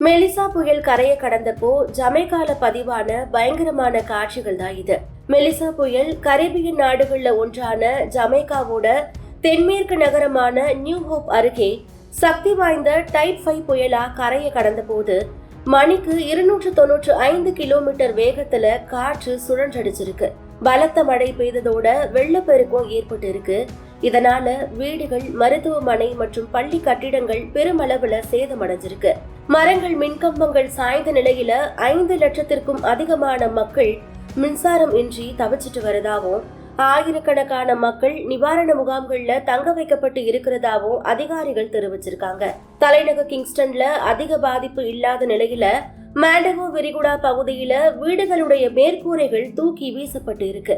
மெலிசா புயல் கரையை கடந்தப்போ ஜமைக்கால பதிவான பயங்கரமான காட்சிகள் தான் இது. மெலிசா புயல் கரீபியன் நாடுகள்ல ஒன்றான ஜமைக்காவோட தென்மேற்கு நகரமான நியூ ஹோப் அருகே சக்தி வாய்ந்த டைப் 5 புயலா கரையை கடந்த போது மணிக்கு 295 கிலோமீட்டர் வேகத்துல காற்று சுழன்றடிச்சிருக்கு. பலத்த மழை பெய்ததோட வெள்ளப்பெருக்கம் ஏற்பட்டு இருக்கு. இதனால வீடுகள், மருத்துவமனை மற்றும் பள்ளி கட்டிடங்கள் பெருமளவுல சேதமடைஞ்சிருக்கு. மரங்கள், மின்கம்பங்கள் சாய்ந்த நிலையில 5 லட்சத்திற்கும் அதிகமான மக்கள் மின்சாரம் இன்றி தவிச்சிட்டு வரதாவும், ஆயிரக்கணக்கான மக்கள் நிவாரண முகாம்கள்ல தங்க வைக்கப்பட்டு இருக்கிறதாவும் அதிகாரிகள் தெரிவிச்சிருக்காங்க. தலைநகர் கிங்ஸ்டன்ல அதிக பாதிப்பு இல்லாத நிலையில மாண்டகோ விரிகுடா பகுதியில வீடுகளுடைய மேற்கூரைகள் தூக்கி வீசப்பட்டு இருக்கு.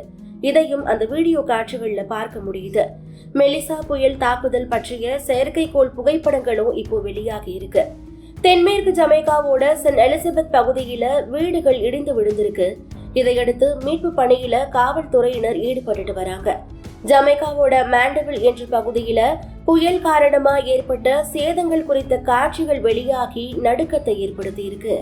இதையும் அந்த வீடியோ காட்சிகள்ல பார்க்க முடியுது. மெலிசா புயல் தாக்குதல் பற்றிய செயற்கைக்கோள் புகைப்படங்களும் இப்போ வெளியாகி இருக்கு. தென்மேற்கு ஜமைக்காவோட சென்ட் எலிசபெத் பகுதியில வீடுகள் இடிந்து விழுந்திருக்கு. இதையடுத்து மீட்பு பணியில காவல்துறையினர் ஈடுபட்டு வராங்க. ஜமைக்காவோட மாண்டவில் என்ற பகுதியில புயல் காரணமா ஏற்பட்ட சேதங்கள் குறித்த காட்சிகள் வெளியாகி நடுக்கத்தை ஏற்படுத்தி இருக்கு.